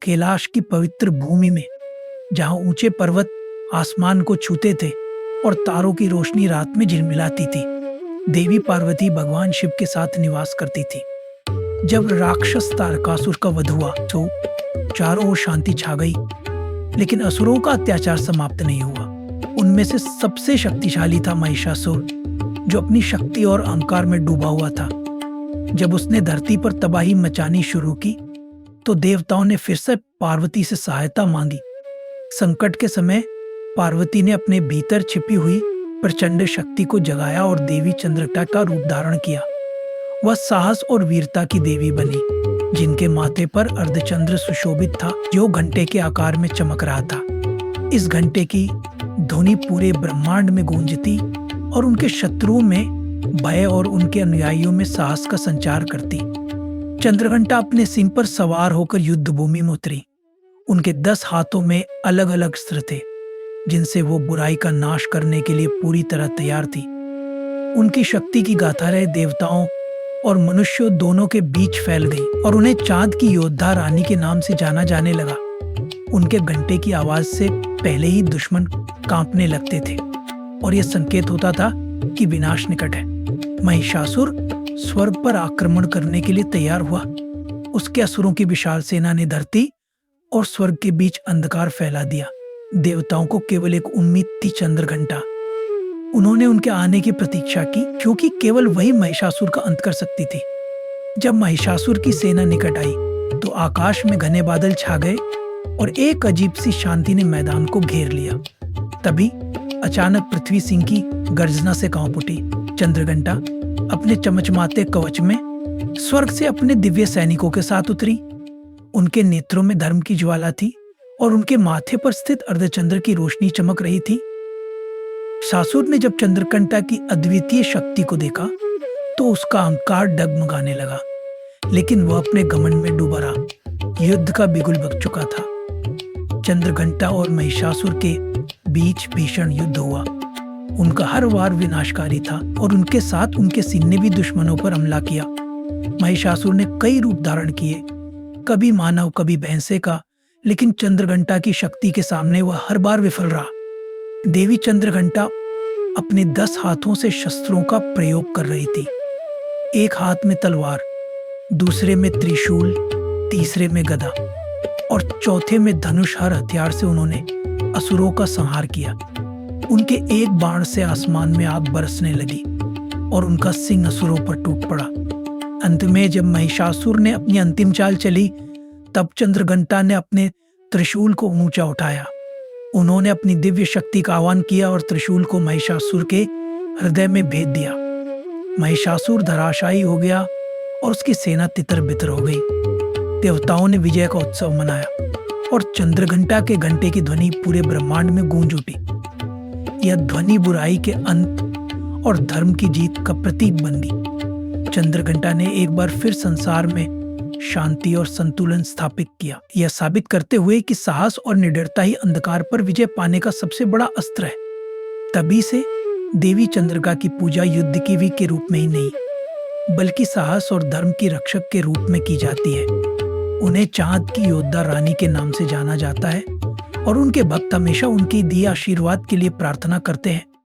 कैलाश की पवित्र भूमि में, जहां ऊंचे पर्वत आसमान को छूते थे और तारों की रोशनी रात में झिलमिलाती थी, देवी पार्वती भगवान शिव के साथ निवास करती थी। जब राक्षस तारकासुर का वध हुआ तो चारों ओर शांति छा गई, लेकिन असुरों का अत्याचार समाप्त नहीं हुआ। उनमें से सबसे शक्तिशाली था महिषासुर, जो अपनी शक्ति और अहंकार में डूबा हुआ था। जब उसने धरती पर तबाही मचानी शुरू की तो देवताओं ने फिर से पार्वती से सहायता मांगी। संकट के समय पार्वती ने अपने भीतर छिपी हुई प्रचंड शक्ति को जगाया और देवी चंद्रघंटा का रूप धारण किया। वह साहस और वीरता की देवी बनी, जिनके माथे पर अर्धचंद्र सुशोभित था, जो घंटे के आकार में चमक रहा था। इस घंटे की ध्वनि पूरे ब्रह्मांड में गूंजती और उनके शत्रुओं में भय और उनके अनुयायियों में साहस का संचार करती। चंद्रघंटा अपने सिंह पर सवार होकर युद्ध भूमि में उतरी। उनके 10 हाथों में अलग अलग अस्त्र थे, जिनसे वो बुराई का नाश करने के लिए पूरी तरह तैयार थी। उनकी शक्ति की गाथा रहे देवताओं और मनुष्यों दोनों के बीच फैल गई और उन्हें चांद की योद्धा रानी के नाम से जाना जाने लगा। उनके घंटे की आवाज से पहले ही दुश्मन कांपने लगते थे और यह संकेत होता था कि विनाश निकट है। महिषासुर स्वर्ग पर आक्रमण करने के लिए तैयार हुआ। उसके असुरों की विशाल सेना ने धरती और स्वर्ग के बीच अंधकार फैला दिया। देवताओं को केवल एक उम्मीद थी, चंद्रघंटा। उन्होंने उनके आने की प्रतीक्षा की, क्योंकि केवल वही महिषासुर का अंत कर सकती थी। जब महिषासुर की सेना निकट आई तो आकाश में घने बादल छा गए और एक अजीब सी शांति ने मैदान को घेर लिया। तभी अचानक पृथ्वी सिंह की गर्जना से कांप उठी। चंद्रघंटा अपने चमचमाते कवच में स्वर्ग से अपने दिव्य सैनिकों के साथ उतरी। उनके नेत्रों में धर्म की ज्वाला थी और उनके माथे पर स्थित अर्धचंद्र की रोशनी चमक रही थी। सासुर ने जब चंद्रघंटा की अद्वितीय शक्ति को देखा तो उसका अहंकार डगमगाने लगा, लेकिन वह अपने घमंड में डूबा रहा। युद्ध का बिगुल बज चुका था। चंद्रघंटा और महिषासुर के बीच भीषण युद्ध हुआ। उनका हर वार विनाशकारी था और उनके साथ उनके सिंह ने भी दुश्मनों पर हमला किया। महिषासुर ने कई रूप धारण किए, कभी मानव कभी भैंसे का, लेकिन चंद्रघंटा की शक्ति के सामने वह हर बार विफल रहा। देवी चंद्रघंटा अपने 10 हाथों से शस्त्रों का प्रयोग कर रही थी। एक हाथ में तलवार, दूसरे में त्रिशूल, तीसरे में गदा और चौथे में धनुष। हर हथियार से उन्होंने असुरों का संहार किया। उनके एक बाण से आसमान में आग बरसने लगी और उनका सिंह असुरों पर टूट पड़ा। अंत में जब महिषासुर ने अपनी अंतिम चाल चली, तब चंद्रघंटा ने अपने त्रिशूल को ऊंचा उठाया। उन्होंने अपनी दिव्य शक्ति का आह्वान किया और त्रिशूल को महिषासुर के हृदय में भेद दिया। महिषासुर धराशायी हो गया और उसकी सेना तितर-बितर हो गई। देवताओं ने विजय का उत्सव मनाया और चंद्रघंटा के घंटे की ध्वनि पूरे ब्रह्मांड में गूंज उठी। यह ध्वनि बुराई के अंत और धर्म की जीत का प्रतीक बन गई। चंद्रघंटा ने एक बार फिर संसार में शांति और संतुलन स्थापित किया, यह साबित करते हुए कि साहस और निडरता ही अंधकार पर विजय पाने का सबसे बड़ा अस्त्र है। तभी से देवी चंद्रिका की पूजा युद्ध की भी के रूप में ही नहीं, बल्कि साहस और धर्म की रक्षक के रूप में की जाती है। उन्हें चांद की योद्धा रानी के नाम से जाना जाता है और उनके भक्त हमेशा उनके दिए आशीर्वाद के लिए प्रार्थना करते हैं।